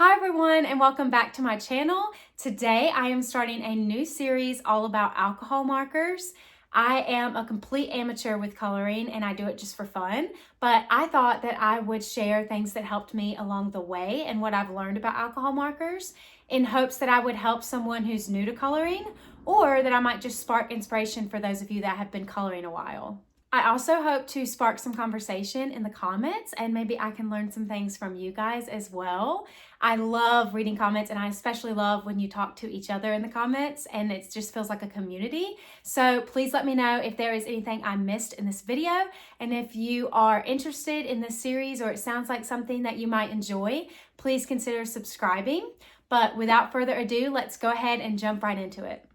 Hi everyone and welcome back to my channel. Today I am starting a new series all about alcohol markers. I am a complete amateur with coloring and I do it just for fun, but I thought that I would share things that helped me along the way and what I've learned about alcohol markers in hopes that I would help someone who's new to coloring or that I might just spark inspiration for those of you that have been coloring a while. I also hope to spark some conversation in the comments and maybe I can learn some things from you guys as well. I love reading comments and I especially love when you talk to each other in the comments and it just feels like a community. So please let me know if there is anything I missed in this video, and if you are interested in this series or it sounds like something that you might enjoy, please consider subscribing. But without further ado, let's go ahead and jump right into it.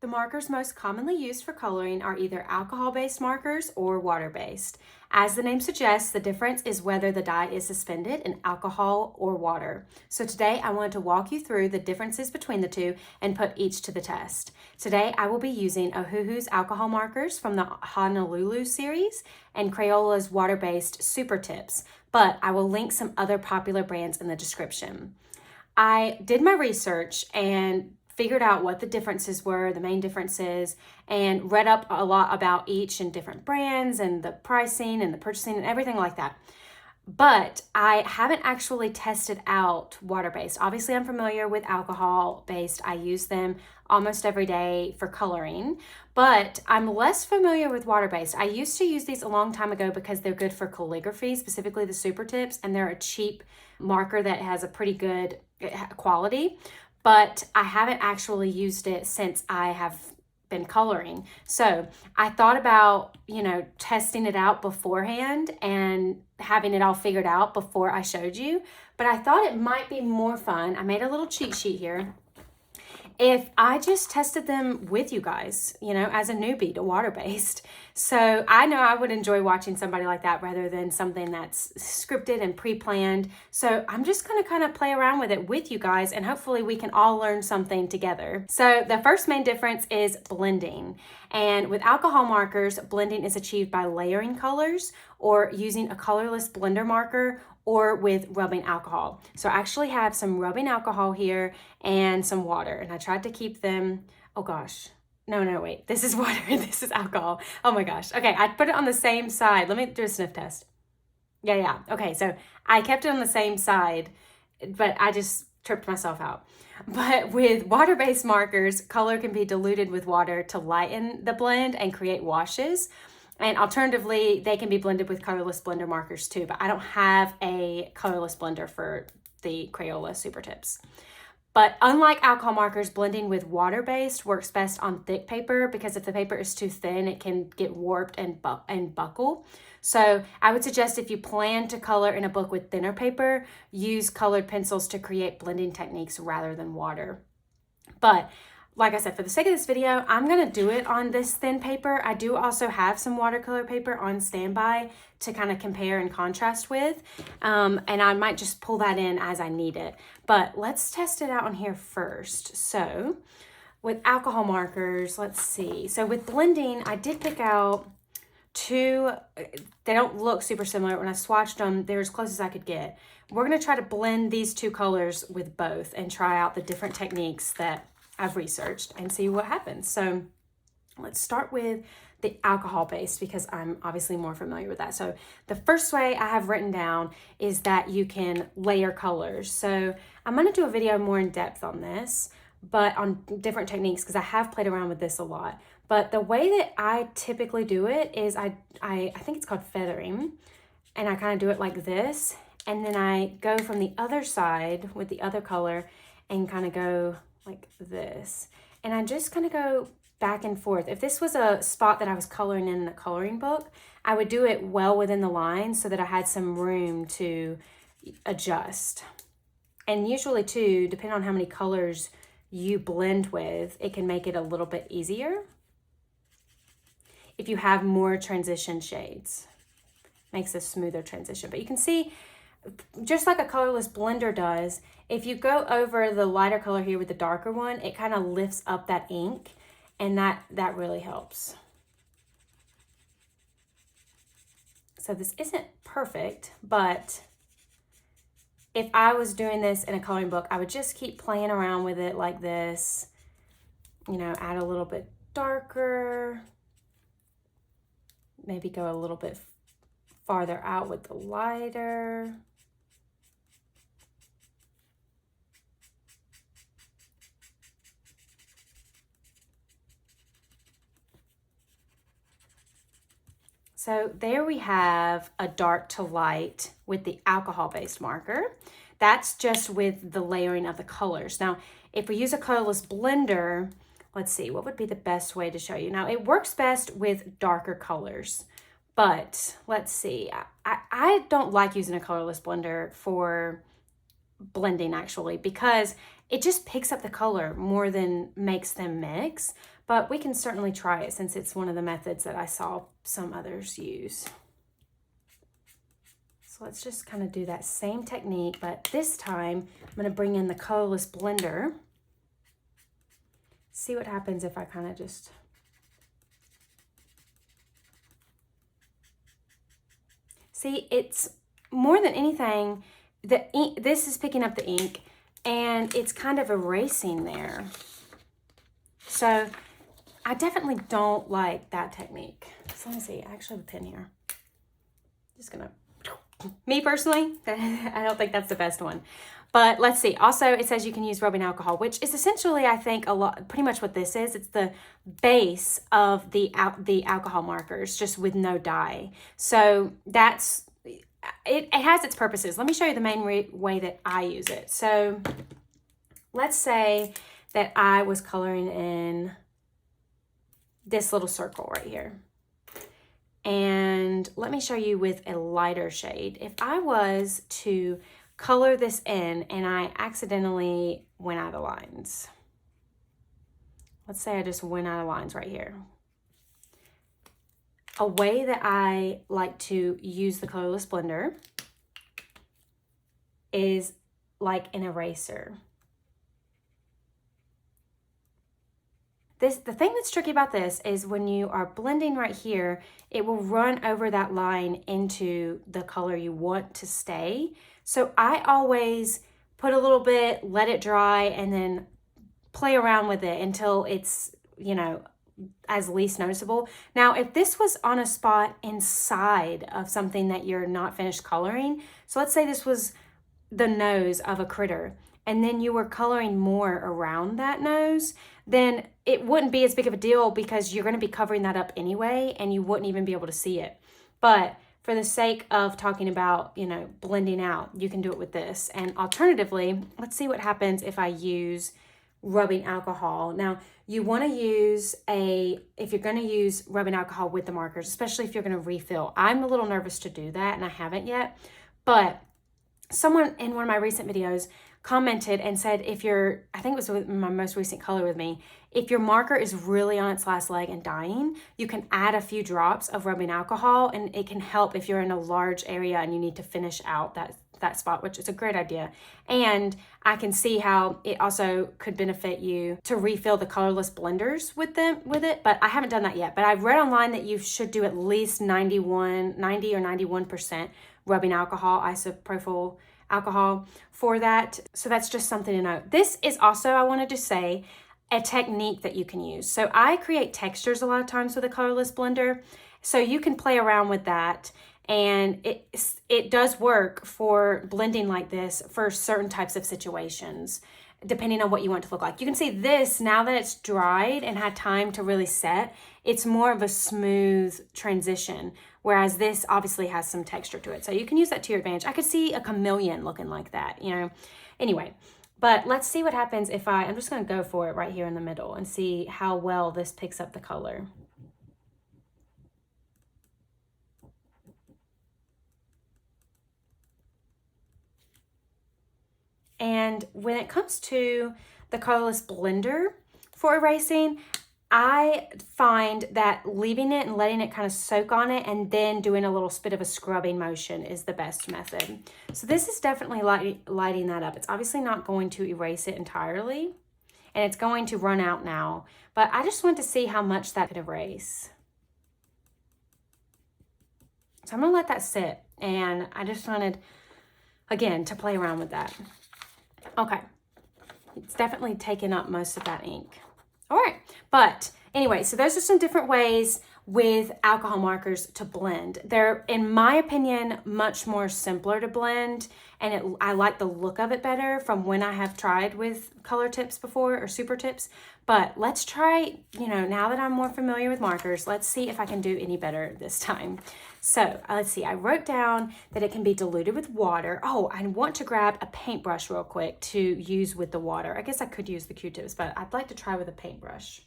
The markers most commonly used for coloring are either alcohol-based markers or water-based. As the name suggests, the difference is whether the dye is suspended in alcohol or water. So today I wanted to walk you through the differences between the two and put each to the test. Today I will be using Ohuhu's alcohol markers from the Honolulu series and Crayola's water-based Super Tips, but I will link some other popular brands in the description. I did my research and figured out what the differences were, the main differences, and read up a lot about each and different brands and the pricing and the purchasing and everything like that. But I haven't actually tested out water-based. Obviously, I'm familiar with alcohol-based. I use them almost every day for coloring, but I'm less familiar with water-based. I used to use these a long time ago because they're good for calligraphy, specifically the Super Tips, and they're a cheap marker that has a pretty good quality. But I haven't actually used it since I have been coloring. So I thought about, testing it out beforehand and having it all figured out before I showed you. But I thought it might be more fun. I made a little cheat sheet here. If I just tested them with you guys, as a newbie to water-based. So I know I would enjoy watching somebody like that rather than something that's scripted and pre-planned. So I'm just gonna kind of play around with it with you guys and hopefully we can all learn something together. So the first main difference is blending. And with alcohol markers, blending is achieved by layering colors or using a colorless blender marker or with rubbing alcohol. So I actually have some rubbing alcohol here and some water, and I tried to keep them, oh gosh, no, wait, this is water, this is alcohol. Oh my gosh, okay, I put it on the same side. Let me do a sniff test. Yeah, okay, so I kept it on the same side, but I just tripped myself out. But with water-based markers, color can be diluted with water to lighten the blend and create washes. And alternatively, they can be blended with colorless blender markers too, but I don't have a colorless blender for the Crayola Super Tips. But unlike alcohol markers, blending with water-based works best on thick paper because if the paper is too thin, it can get warped and buckle. So I would suggest if you plan to color in a book with thinner paper, use colored pencils to create blending techniques rather than water. But like I said, for the sake of this video, I'm going to do it on this thin paper. I do also have some watercolor paper on standby to kind of compare and contrast with. And I might just pull that in as I need it. But let's test it out on here first. So with alcohol markers, let's see. So with blending, I did pick out two. They don't look super similar. When I swatched them, they're as close as I could get. We're going to try to blend these two colors with both and try out the different techniques that I've researched and see what happens. So let's start with the alcohol base because I'm obviously more familiar with that. So the first way I have written down is that you can layer colors. So I'm going to do a video more in depth on this, but on different techniques because I have played around with this a lot. But the way that I typically do it is I think it's called feathering, and I kind of do it like this, and then I go from the other side with the other color and kind of go like this. And I just kind of go back and forth. If this was a spot that I was coloring in the coloring book, I would do it well within the line so that I had some room to adjust. And usually too, depending on how many colors you blend with, it can make it a little bit easier if you have more transition shades. Makes a smoother transition. But you can see, just like a colorless blender does, if you go over the lighter color here with the darker one, it kind of lifts up that ink, and that really helps. So this isn't perfect, but if I was doing this in a coloring book, I would just keep playing around with it like this, you know, add a little bit darker, maybe go a little bit farther out with the lighter. So there we have a dark to light with the alcohol-based marker. That's just with the layering of the colors. Now, if we use a colorless blender, let's see, what would be the best way to show you? Now, it works best with darker colors, but let's see. I don't like using a colorless blender for blending actually, because it just picks up the color more than makes them mix. But we can certainly try it since it's one of the methods that I saw some others use. So let's just kind of do that same technique, but this time I'm going to bring in the colorless blender. See what happens if I kind of just... See, it's more than anything, the ink, this is picking up the ink and it's kind of erasing there. So I definitely don't like that technique. So let me see, I actually have a pen here. Just gonna, me personally, I don't think that's the best one. But let's see, also it says you can use rubbing alcohol, which is essentially, I think, pretty much what this is. It's the base of the alcohol markers, just with no dye. So that's, it has its purposes. Let me show you the main way that I use it. So let's say that I was coloring in this little circle right here. And let me show you with a lighter shade. If I was to color this in and I accidentally went out of lines. Let's say I just went out of lines right here. A way that I like to use the colorless blender is like an eraser. The thing that's tricky about this is when you are blending right here, it will run over that line into the color you want to stay. So I always put a little bit, let it dry, and then play around with it until it's, you know, as least noticeable. Now, if this was on a spot inside of something that you're not finished coloring, so let's say this was the nose of a critter, and then you were coloring more around that nose, then it wouldn't be as big of a deal because you're going to be covering that up anyway, and you wouldn't even be able to see it. But for the sake of talking about, you know, blending out, you can do it with this. And alternatively, let's see what happens if I use rubbing alcohol. Now, you want to use if you're going to use rubbing alcohol with the markers, especially if you're going to refill. I'm a little nervous to do that, and I haven't yet. But someone in one of my recent videos commented and said, if you're, I think it was with my most recent color with me, if your marker is really on its last leg and dying, you can add a few drops of rubbing alcohol, and it can help if you're in a large area and you need to finish out that spot, which is a great idea. And I can see how it also could benefit you to refill the colorless blenders with it, but I haven't done that yet. But I've read online that you should do at least 90 or 91% rubbing alcohol, isopropyl alcohol for that. So that's just something to know. This is also, I wanted to say, a technique that you can use. So I create textures a lot of times with a colorless blender. So you can play around with that. And it does work for blending like this for certain types of situations, depending on what you want to look like. You can see this, now that it's dried and had time to really set, it's more of a smooth transition, whereas this obviously has some texture to it. So you can use that to your advantage. I could see a chameleon looking like that, you know. Anyway, but let's see what happens if I'm just going to go for it right here in the middle and see how well this picks up the color. And when it comes to the colorless blender for erasing, I find that leaving it and letting it kind of soak on it and then doing a little bit of a scrubbing motion is the best method. So this is definitely lighting that up. It's obviously not going to erase it entirely, and it's going to run out now, but I just wanted to see how much that could erase. So I'm gonna let that sit, and I just wanted again, to play around with that. Okay. It's definitely taken up most of that ink. All right. But anyway, so those are some different ways with alcohol markers to blend. They're, in my opinion, much more simpler to blend, and I like the look of it better from when I have tried with color tips before or super tips. But let's try, now that I'm more familiar with markers, let's see if I can do any better this time. So let's see, I wrote down that it can be diluted with water. Oh, I want to grab a paintbrush real quick to use with the water. I guess I could use the Q-tips, but I'd like to try with a paintbrush.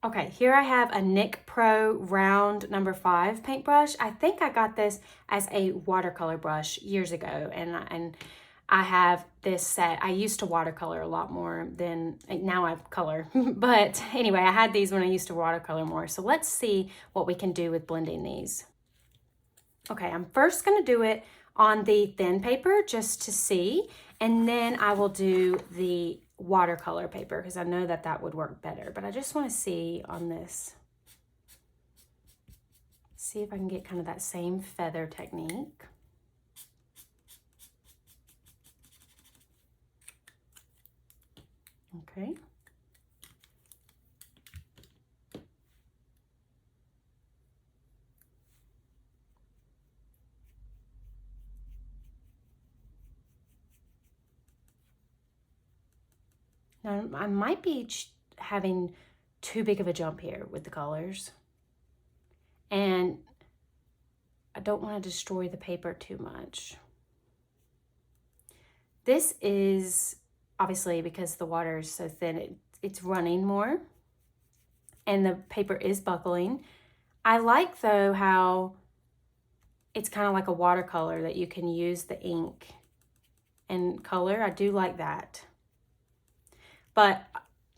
Okay, here I have a NIC Pro round number 5 paintbrush. I think I got this as a watercolor brush years ago, and I have this set. I used to watercolor a lot more than now I color. But anyway, I had these when I used to watercolor more. So let's see what we can do with blending these. Okay, I'm first gonna do it on the thin paper just to see, and then I will do the watercolor paper because I know that that would work better, but I just want to see on this, see if I can get kind of that same feather technique. Okay. Now, I might be having too big of a jump here with the colors. And I don't want to destroy the paper too much. This is obviously because the water is so thin, it's running more. And the paper is buckling. I like, though, how it's kind of like a watercolor that you can use the ink and color. I do like that. But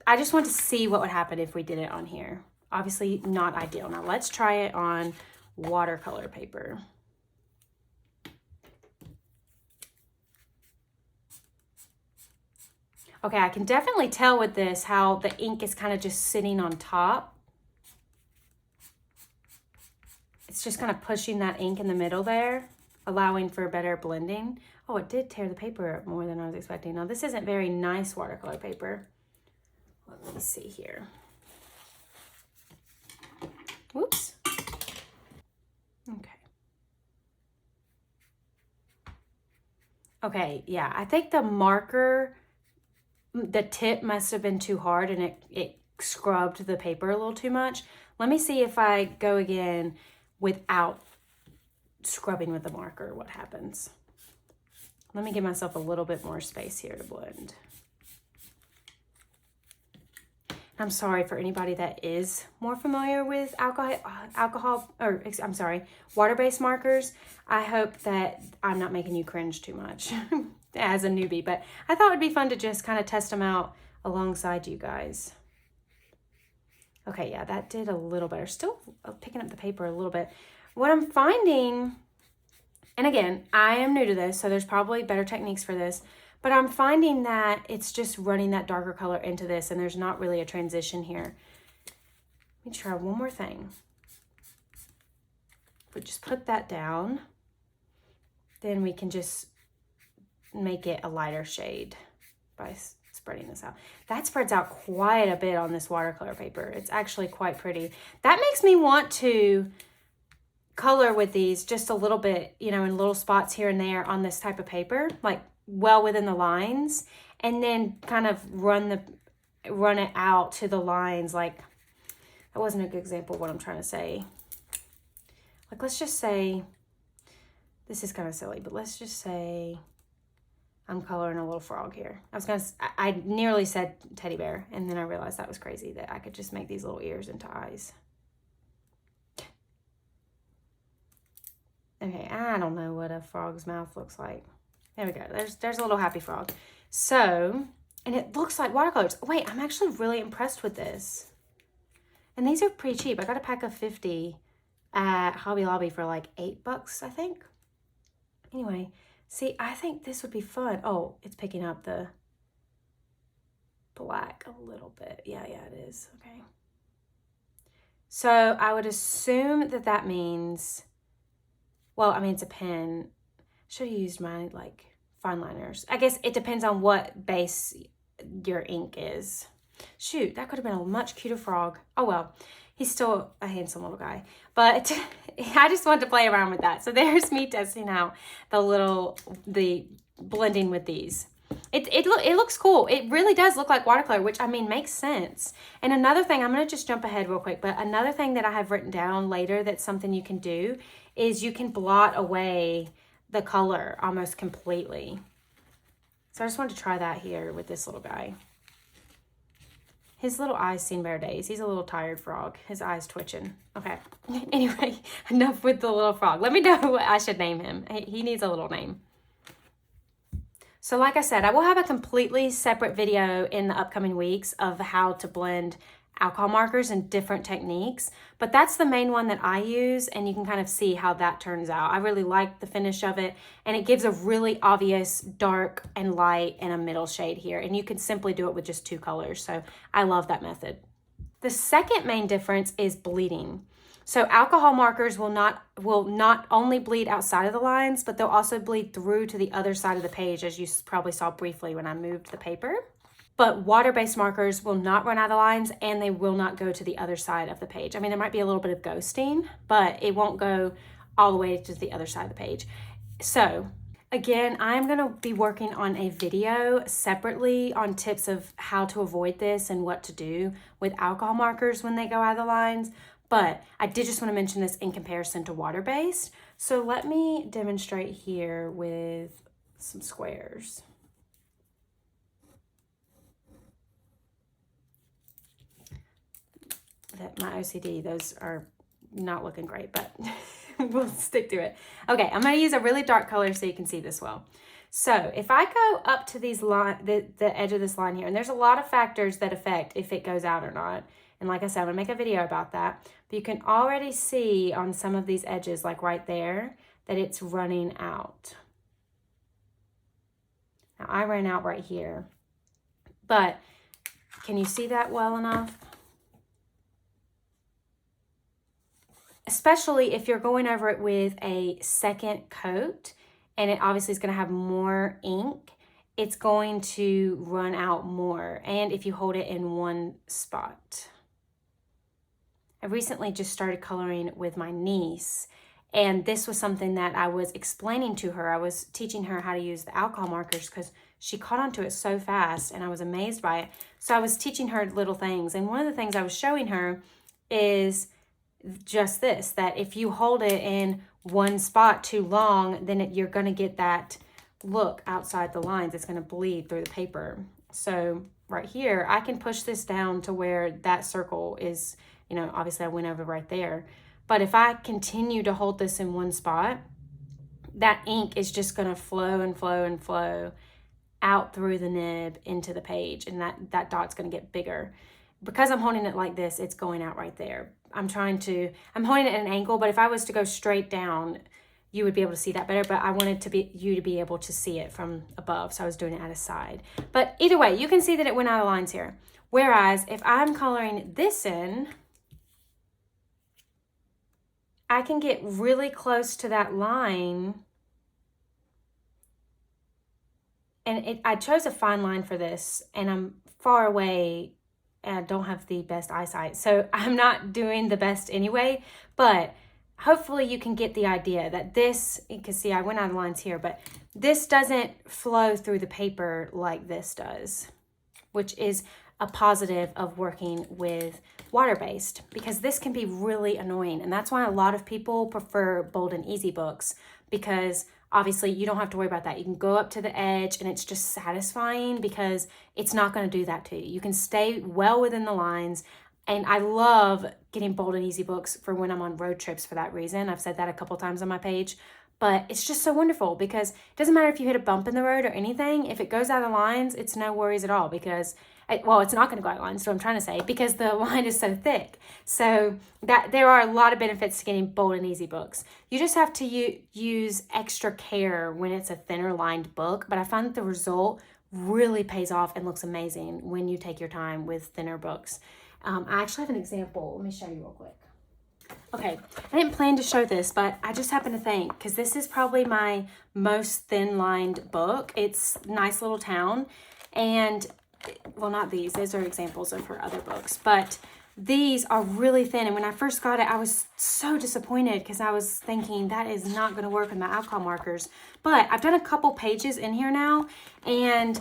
I just want to see what would happen if we did it on here. Obviously not ideal. Now let's try it on watercolor paper. Okay, I can definitely tell with this how the ink is kind of just sitting on top. It's just kind of pushing that ink in the middle there, allowing for better blending. Oh, it did tear the paper up more than I was expecting. Now, this isn't very nice watercolor paper. Let me see here. Whoops. Okay. Okay, yeah, I think the marker, the tip must have been too hard and it scrubbed the paper a little too much. Let me see if I go again without scrubbing with the marker, what happens. Let me give myself a little bit more space here to blend. I'm sorry for anybody that is more familiar with water-based markers. I hope that I'm not making you cringe too much as a newbie, but I thought it would be fun to just kind of test them out alongside you guys. Okay, yeah, that did a little better. Still picking up the paper a little bit. What I'm finding, and again, I am new to this, so there's probably better techniques for this, but I'm finding that it's just running that darker color into this, and there's not really a transition here. Let me try one more thing. If we just put that down, then we can just make it a lighter shade by spreading this out. That spreads out quite a bit on this watercolor paper. It's actually quite pretty. That makes me want to color with these just a little bit, in little spots here and there on this type of paper, like well within the lines, and then kind of run it out to the lines. Like, that wasn't a good example of what I'm trying to say. Like, let's just say, this is kind of silly, but let's just say I'm coloring a little frog here. I nearly said teddy bear, and then I realized that was crazy, that I could just make these little ears into eyes. Okay, I don't know what a frog's mouth looks like. There we go. There's a little happy frog. So, and it looks like watercolors. Wait, I'm actually really impressed with this. And these are pretty cheap. I got a pack of 50 at Hobby Lobby for like $8, I think. Anyway, see, I think this would be fun. Oh, it's picking up the black a little bit. Yeah, it is. Okay. So I would assume that means, well, I mean, it's a pen. Should have used my like fine liners. I guess it depends on what base your ink is. Shoot, that could have been a much cuter frog. Oh well, he's still a handsome little guy. But I just wanted to play around with that. So there's me testing out the blending with these. It looks cool. It really does look like watercolor, which I mean makes sense. And another thing, I'm going to just jump ahead real quick, but another thing that I have written down later that's something you can do is you can blot away the color almost completely. So I just wanted to try that here with this little guy. His little eyes seen better days. He's a little tired frog. His eyes twitching. Okay. Anyway, enough with the little frog. Let me know what I should name him. He needs a little name. So like I said, I will have a completely separate video in the upcoming weeks of how to blend alcohol markers and different techniques, but that's the main one that I use, and you can kind of see how that turns out. I really like the finish of it, and it gives a really obvious dark and light and a middle shade here, and you can simply do it with just 2 colors, so I love that method. The second main difference is bleeding. So alcohol markers will not only bleed outside of the lines, but they'll also bleed through to the other side of the page, as you probably saw briefly when I moved the paper. But water-based markers will not run out of the lines, and they will not go to the other side of the page. I mean, there might be a little bit of ghosting, but it won't go all the way to the other side of the page. So again, I'm going to be working on a video separately on tips of how to avoid this and what to do with alcohol markers when they go out of the lines. But I did just want to mention this in comparison to water-based. So let me demonstrate here with some squares. That my OCD, those are not looking great, but we'll stick to it. Okay, I'm going to use a really dark color so you can see this well. So if I go up to these the edge of this line here, and there's a lot of factors that affect if it goes out or not. And like I said, I'm going to make a video about that. But you can already see on some of these edges, like right there, that it's running out. Now I ran out right here. But can you see that well enough? Especially if you're going over it with a second coat, and it obviously is going to have more ink, it's going to run out more. And if you hold it in one spot. I recently just started coloring with my niece, and this was something that I was explaining to her. I was teaching her how to use the alcohol markers because she caught onto it so fast, and I was amazed by it. So I was teaching her little things, and one of the things I was showing her is just this, that if you hold it in one spot too long, then you're going to get that look outside the lines. It's going to bleed through the paper. So right here, I can push this down to where that circle is, you know, obviously I went over right there. But if I continue to hold this in one spot, that ink is just going to flow and flow and flow out through the nib into the page, and that dot's going to get bigger. Because I'm holding it like this, it's going out right there. I'm holding it at an angle, but if I was to go straight down, you would be able to see that better, but I wanted you to be able to see it from above, so I was doing it at a side. But either way, you can see that it went out of lines here. Whereas if I'm coloring this in, I can get really close to that line. And I chose a fine line for this, and I'm far away and I don't have the best eyesight, so I'm not doing the best anyway, but hopefully you can get the idea that this, you can see I went out of lines here, but this doesn't flow through the paper like this does, which is a positive of working with water-based, because this can be really annoying. And that's why a lot of people prefer bold and easy books, because obviously you don't have to worry about that. You can go up to the edge and it's just satisfying because it's not going to do that to you. You can stay well within the lines. And I love getting bold and easy books for when I'm on road trips for that reason. I've said that a couple times on my page, but it's just so wonderful because it doesn't matter if you hit a bump in the road or anything. If it goes out of the lines, it's no worries at all because it's not going to go out of lines, so I'm trying to say, because the line is so thick. So that there are a lot of benefits to getting bold and easy books. You just have to use extra care when it's a thinner lined book, but I find that the result really pays off and looks amazing when you take your time with thinner books. I actually have an example. Let me show you real quick. Okay, I didn't plan to show this, but I just happened to think, because this is probably my most thin-lined book. It's Nice Little Town, and, well, not these. Those are examples of her other books, but these are really thin, and when I first got it, I was so disappointed because I was thinking that is not going to work with my alcohol markers, but I've done a couple pages in here now, and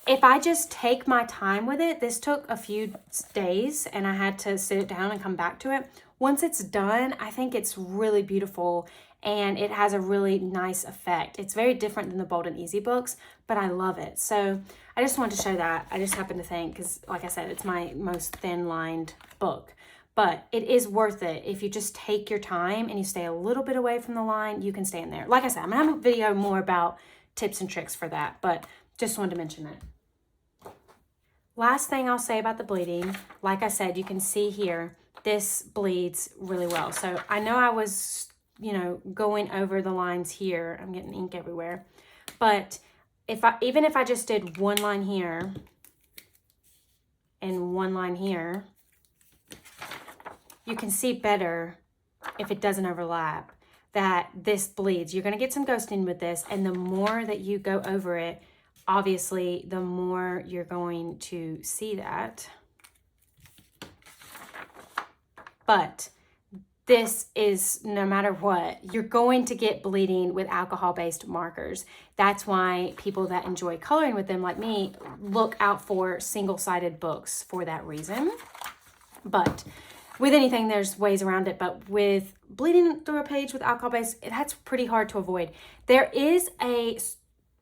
if I just take my time with it, this took a few days, and I had to sit it down and come back to it. Once it's done, I think it's really beautiful and it has a really nice effect. It's very different than the Bold and Easy books, but I love it. So I just wanted to show that. I just happened to think, because like I said, it's my most thin-lined book. But it is worth it. If you just take your time and you stay a little bit away from the line, you can stay in there. Like I said, I'm gonna have a video more about tips and tricks for that, but just wanted to mention that. Last thing I'll say about the bleeding, like I said, you can see here, this bleeds really well. So I know I was, going over the lines here. I'm getting ink everywhere. But even if I just did one line here and one line here, you can see better if it doesn't overlap that this bleeds. You're going to get some ghosting with this, and the more that you go over it, obviously, the more you're going to see that. But this is, no matter what, you're going to get bleeding with alcohol-based markers. That's why people that enjoy coloring with them, like me, look out for single-sided books for that reason. But with anything, there's ways around it. But with bleeding through a page with alcohol-based, that's pretty hard to avoid. There is a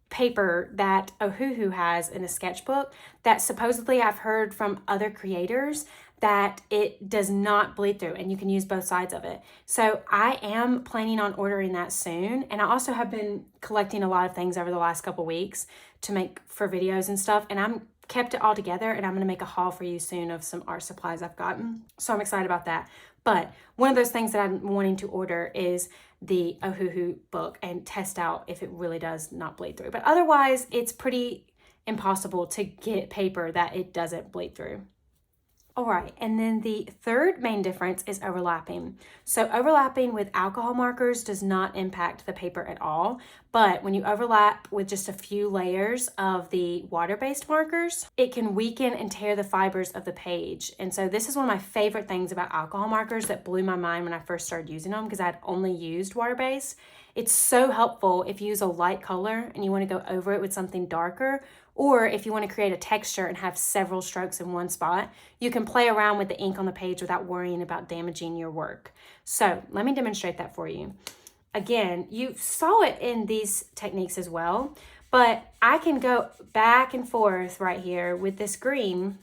paper that Ohuhu has in a sketchbook that supposedly I've heard from other creators that it does not bleed through, and you can use both sides of it. So I am planning on ordering that soon. And I also have been collecting a lot of things over the last couple weeks to make for videos and stuff. And I'm kept it all together, and I'm going to make a haul for you soon of some art supplies I've gotten. So I'm excited about that. But one of those things that I'm wanting to order is the Ohuhu book and test out if it really does not bleed through. But otherwise, it's pretty impossible to get paper that it doesn't bleed through. All right, and then the third main difference is overlapping. So overlapping with alcohol markers does not impact the paper at all, but when you overlap with just a few layers of the water-based markers, it can weaken and tear the fibers of the page. And so this is one of my favorite things about alcohol markers that blew my mind when I first started using them, because I'd only used water-based. It's so helpful if you use a light color and you want to go over it with something darker, or if you want to create a texture and have several strokes in one spot, you can play around with the ink on the page without worrying about damaging your work. So let me demonstrate that for you. Again, you saw it in these techniques as well, but I can go back and forth right here with this green,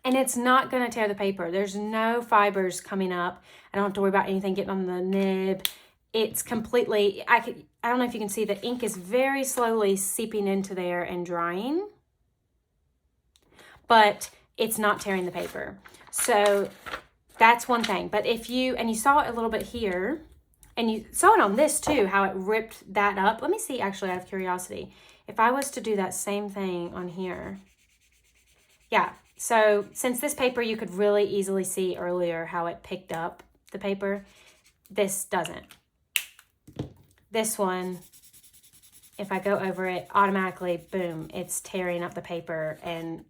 and it's not going to tear the paper. There's no fibers coming up. I don't have to worry about anything getting on the nib. It's completely, I don't know if you can see, the ink is very slowly seeping into there and drying, but it's not tearing the paper. So that's one thing. But if you saw it a little bit here, and you saw it on this too, how it ripped that up. Let me see, actually, out of curiosity, if I was to do that same thing on here. Yeah, so since this paper, you could really easily see earlier how it picked up the paper. This doesn't. This one, if I go over it, automatically, boom, it's tearing up the paper and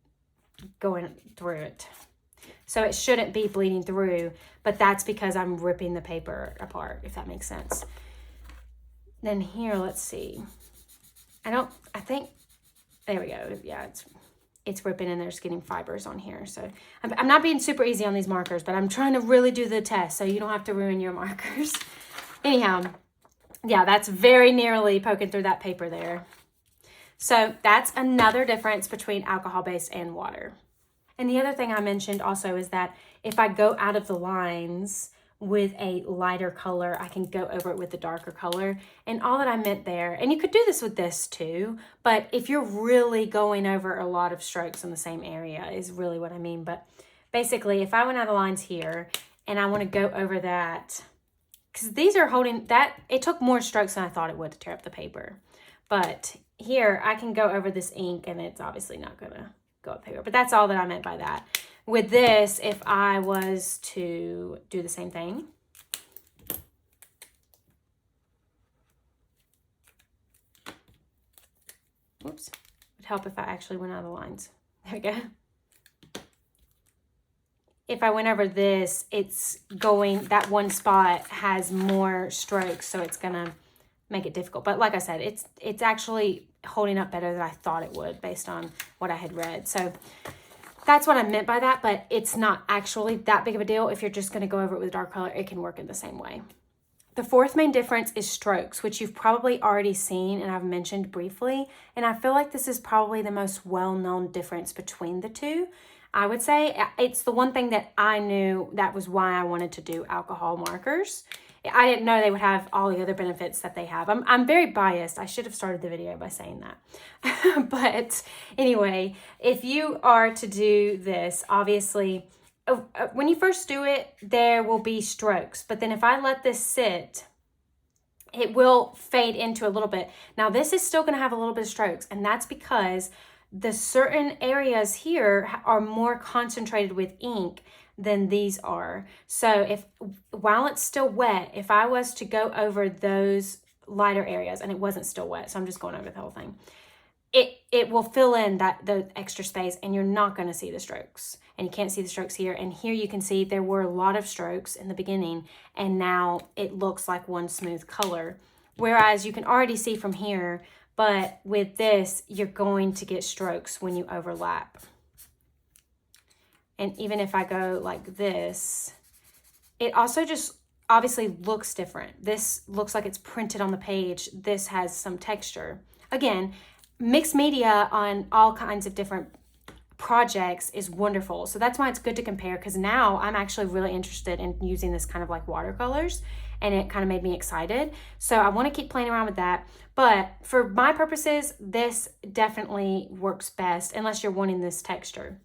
going through it. So it shouldn't be bleeding through, but that's because I'm ripping the paper apart, if that makes sense. Then here, let's see. I think, there we go. Yeah, it's ripping and there's getting fibers on here. So I'm not being super easy on these markers, but I'm trying to really do the test so you don't have to ruin your markers. Anyhow, yeah, that's very nearly poking through that paper there. So that's another difference between alcohol-based and water. And the other thing I mentioned also is that if I go out of the lines with a lighter color, I can go over it with the darker color. And all that I meant there, and you could do this with this too, but if you're really going over a lot of strokes in the same area is really what I mean. But basically, if I went out of the lines here and I want to go over that, because these are holding that, it took more strokes than I thought it would to tear up the paper. But here I can go over this ink and it's obviously not gonna go up paper, but that's all that I meant by that. With this, if I was to do the same thing, Oops. It would help if I actually went out of the lines. There we go. If I went over this, it's going, that one spot has more strokes, so it's gonna make it difficult. But like I said, it's actually holding up better than I thought it would based on what I had read. So that's what I meant by that, but it's not actually that big of a deal. If you're just gonna go over it with dark color, it can work in the same way. The fourth main difference is strokes, which you've probably already seen and I've mentioned briefly. And I feel like this is probably the most well-known difference between the two. I would say it's the one thing that I knew that was why I wanted to do alcohol markers. I didn't know they would have all the other benefits that they have. I'm very biased. I should have started the video by saying that. But anyway, if you are to do this, obviously, when you first do it, there will be strokes. But then if I let this sit, it will fade into a little bit. Now, this is still going to have a little bit of strokes, and that's because the certain areas here are more concentrated with ink than these are. So while it's still wet, if I was to go over those lighter areas, and it wasn't still wet, so I'm just going over the whole thing, it will fill in the extra space, and you're not going to see the strokes. And you can't see the strokes here. And here you can see there were a lot of strokes in the beginning, and now it looks like one smooth color. Whereas you can already see from here, but with this, you're going to get strokes when you overlap. And even if I go like this, it also just obviously looks different. This looks like it's printed on the page. This has some texture. Again, mixed media on all kinds of different projects is wonderful. So that's why it's good to compare, because now I'm actually really interested in using this kind of like watercolors, and it kind of made me excited. So I want to keep playing around with that. But for my purposes, this definitely works best unless you're wanting this texture.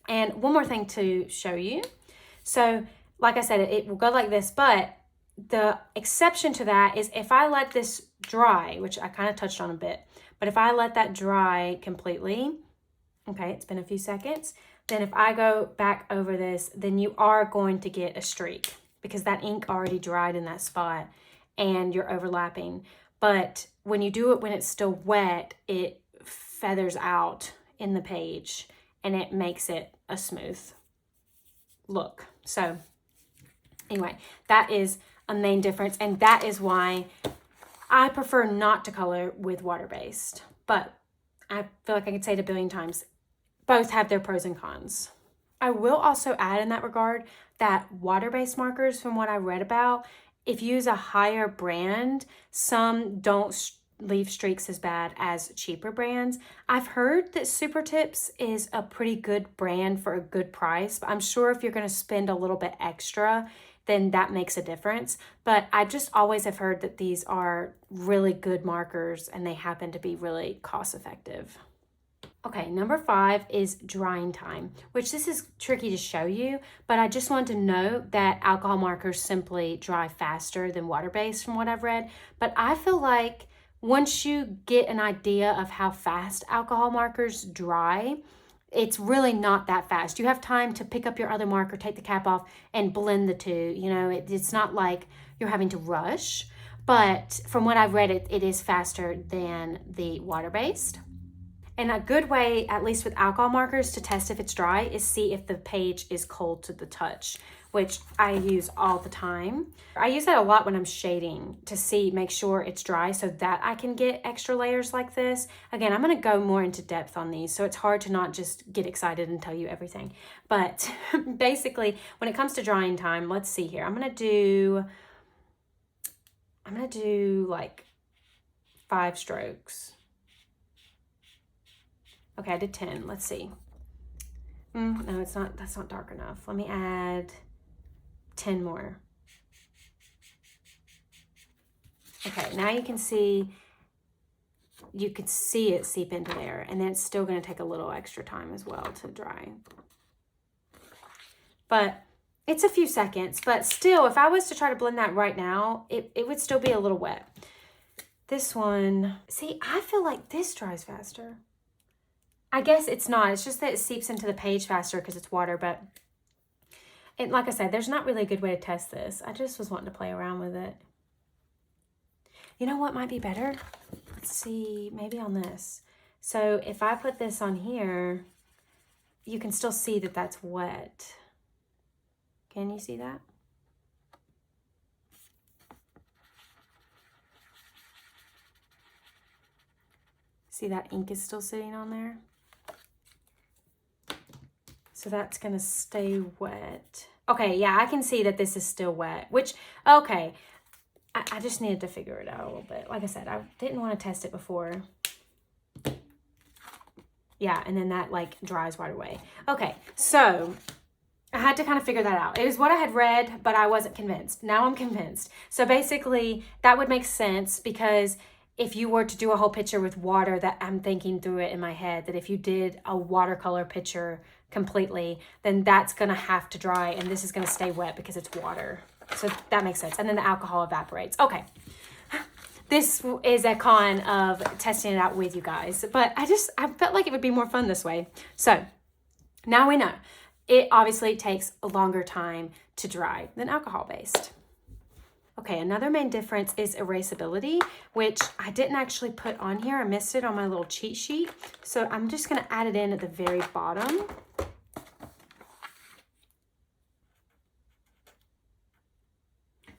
And one more thing to show you. So like I said, it will go like this, but the exception to that is if I let this dry, which I kind of touched on a bit, but if I let that dry completely, okay, it's been a few seconds, then if I go back over this, then you are going to get a streak because that ink already dried in that spot and you're overlapping. But when you do it when it's still wet, it feathers out in the page and it makes it a smooth look. So anyway, that is a main difference, and that is why I prefer not to color with water-based. But I feel like I could say it a billion times, both have their pros and cons. I will also add in that regard that water-based markers, from what I read about, if you use a higher brand, some don't leave streaks as bad as cheaper brands. I've heard that Super Tips is a pretty good brand for a good price, but I'm sure if you're going to spend a little bit extra, then that makes a difference. But I just always have heard that these are really good markers and they happen to be really cost effective. Okay, number 5 is drying time, which this is tricky to show you, but I just wanted to note that alcohol markers simply dry faster than water-based from what I've read. But I feel like once you get an idea of how fast alcohol markers dry, it's really not that fast. You have time to pick up your other marker, take the cap off, and blend the two. You know, it's not like you're having to rush, but from what I've read, it is faster than the water-based. And a good way, at least with alcohol markers, to test if it's dry is see if the page is cold to the touch, which I use all the time. I use that a lot when I'm shading to make sure it's dry so that I can get extra layers like this. Again, I'm gonna go more into depth on these, so it's hard to not just get excited and tell you everything. But basically, when it comes to drying time, let's see here. I'm gonna do like 5 strokes. Okay, I did 10. Let's see. No, that's not dark enough. Let me add 10 more. Okay, now you can see it seep into there, and then it's still going to take a little extra time as well to dry. But it's a few seconds, but still, if I was to try to blend that right now, it would still be a little wet. This one, see, I feel like this dries faster. I guess it's not. It's just that it seeps into the page faster because it's water, but like I said, there's not really a good way to test this. I just was wanting to play around with it. You know what might be better? Let's see, maybe on this. So if I put this on here, you can still see that that's wet. Can you see that? See that ink is still sitting on there? So that's gonna stay wet. Okay, yeah, I can see that this is still wet, which, okay. I just needed to figure it out a little bit. Like I said, I didn't want to test it before. Yeah, and then that like dries right away. Okay, so I had to kind of figure that out. It was what I had read, but I wasn't convinced. Now I'm convinced. So basically, that would make sense because if you were to do a whole picture with water, that I'm thinking through it in my head, that if you did a watercolor picture completely, then that's gonna have to dry and this is gonna stay wet because it's water. So that makes sense. And then the alcohol evaporates. Okay. This is a con of testing it out with you guys, but I felt like it would be more fun this way. So now we know. It obviously takes a longer time to dry than alcohol-based. Okay, another main difference is erasability, which I didn't actually put on here. I missed it on my little cheat sheet. So I'm just gonna add it in at the very bottom.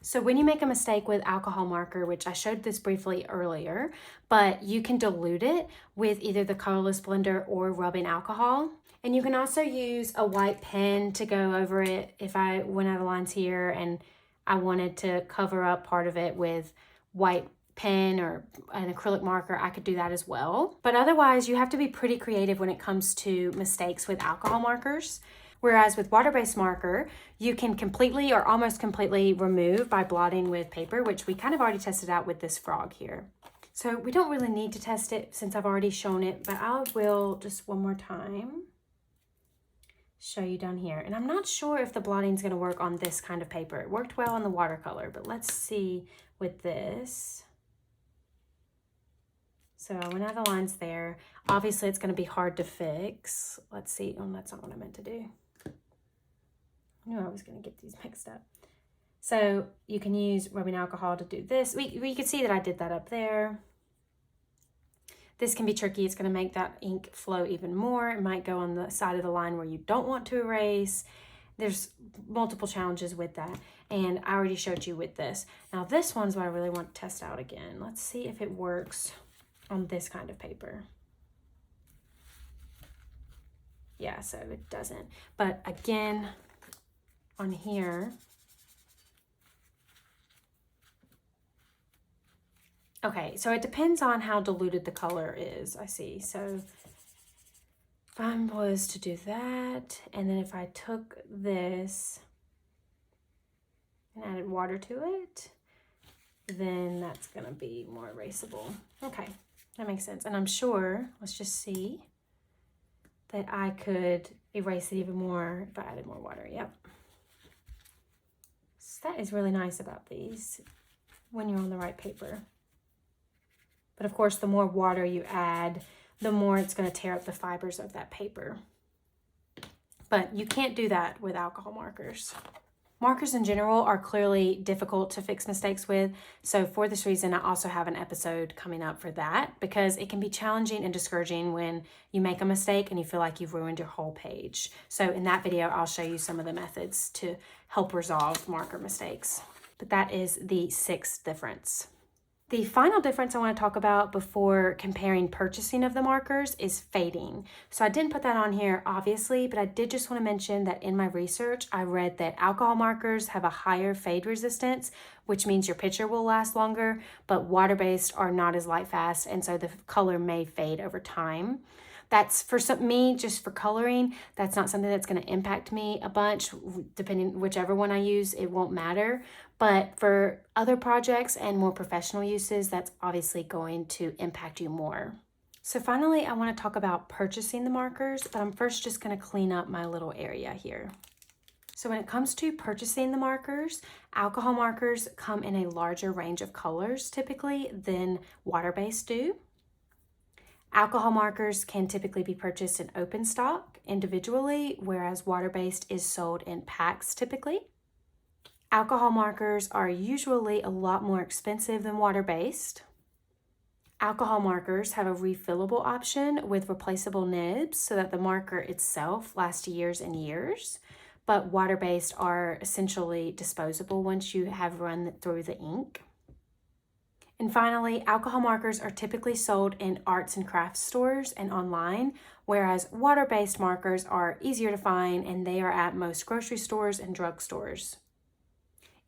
So when you make a mistake with alcohol marker, which I showed this briefly earlier, but you can dilute it with either the colorless blender or rubbing alcohol. And you can also use a white pen to go over it if I went out of lines here and I wanted to cover up part of it with white pen or an acrylic marker, I could do that as well. But otherwise, you have to be pretty creative when it comes to mistakes with alcohol markers. Whereas with water-based marker, you can completely or almost completely remove by blotting with paper, which we kind of already tested out with this frog here. So we don't really need to test it since I've already shown it, but I will just one more time show you down here. And I'm not sure if the blotting is going to work on this kind of paper. It worked well on the watercolor, but let's see with this. So I went out of the lines there. Obviously, it's going to be hard to fix. Let's see. Oh, that's not what I meant to do. I knew I was going to get these mixed up. So you can use rubbing alcohol to do this. You can see that I did that up there. This can be tricky. It's going to make that ink flow even more. It might go on the side of the line where you don't want to erase. There's multiple challenges with that. And I already showed you with this. Now this one's what I really want to test out again. Let's see if it works on this kind of paper. Yeah, so it doesn't. But again, on here, okay, so it depends on how diluted the color is, I see. So if I was to do that, and then if I took this and added water to it, then that's gonna be more erasable. Okay, that makes sense. And I'm sure, let's just see, that I could erase it even more if I added more water. Yep. So that is really nice about these when you're on the right paper. But of course, the more water you add, the more it's going to tear up the fibers of that paper. But you can't do that with alcohol markers. Markers in general are clearly difficult to fix mistakes with. So for this reason, I also have an episode coming up for that because it can be challenging and discouraging when you make a mistake and you feel like you've ruined your whole page. So in that video, I'll show you some of the methods to help resolve marker mistakes. But that is the sixth difference. The final difference I want to talk about before comparing purchasing of the markers is fading. So I didn't put that on here, obviously, but I did just want to mention that in my research, I read that alcohol markers have a higher fade resistance, which means your picture will last longer, but water-based are not as light fast, and so the color may fade over time. That's for me, just for coloring, that's not something that's going to impact me a bunch. Depending whichever one I use, it won't matter. But for other projects and more professional uses, that's obviously going to impact you more. So finally, I want to talk about purchasing the markers, but I'm first just going to clean up my little area here. So when it comes to purchasing the markers, alcohol markers come in a larger range of colors typically than water-based do. Alcohol markers can typically be purchased in open stock individually, whereas water-based is sold in packs typically. Alcohol markers are usually a lot more expensive than water-based. Alcohol markers have a refillable option with replaceable nibs so that the marker itself lasts years and years, but water-based are essentially disposable once you have run through the ink. And finally, alcohol markers are typically sold in arts and crafts stores and online, whereas water-based markers are easier to find and they are at most grocery stores and drugstores.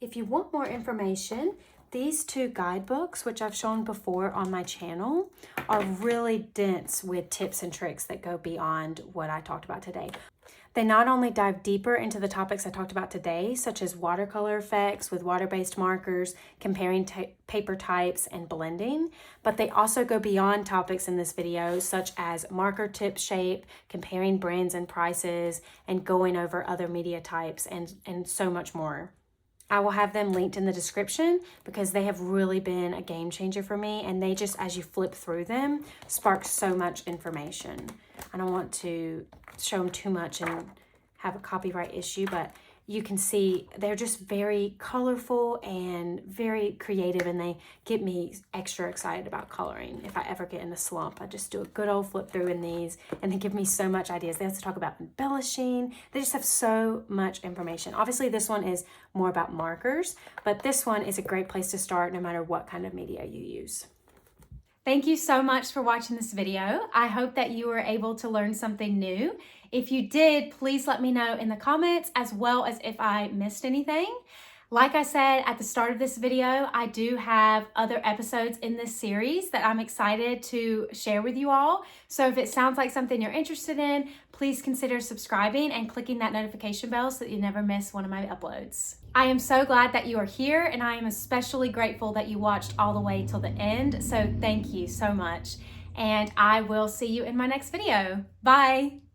If you want more information, these two guidebooks, which I've shown before on my channel, are really dense with tips and tricks that go beyond what I talked about today. They not only dive deeper into the topics I talked about today, such as watercolor effects with water-based markers, comparing paper types, and blending, but they also go beyond topics in this video, such as marker tip shape, comparing brands and prices, and going over other media types, and so much more. I will have them linked in the description because they have really been a game changer for me, and they just, as you flip through them, spark so much information. I don't want to show them too much and have a copyright issue, but you can see they're just very colorful and very creative, and they get me extra excited about coloring. If I ever get in a slump, I just do a good old flip through in these, and they give me so much ideas. They also talk about embellishing. They just have so much information. Obviously, this one is more about markers, but this one is a great place to start no matter what kind of media you use. Thank you so much for watching this video. I hope that you were able to learn something new. If you did, please let me know in the comments, as well as if I missed anything. Like I said at the start of this video, I do have other episodes in this series that I'm excited to share with you all. So if it sounds like something you're interested in, please consider subscribing and clicking that notification bell so that you never miss one of my uploads. I am so glad that you are here, and I am especially grateful that you watched all the way till the end. So thank you so much. And I will see you in my next video. Bye.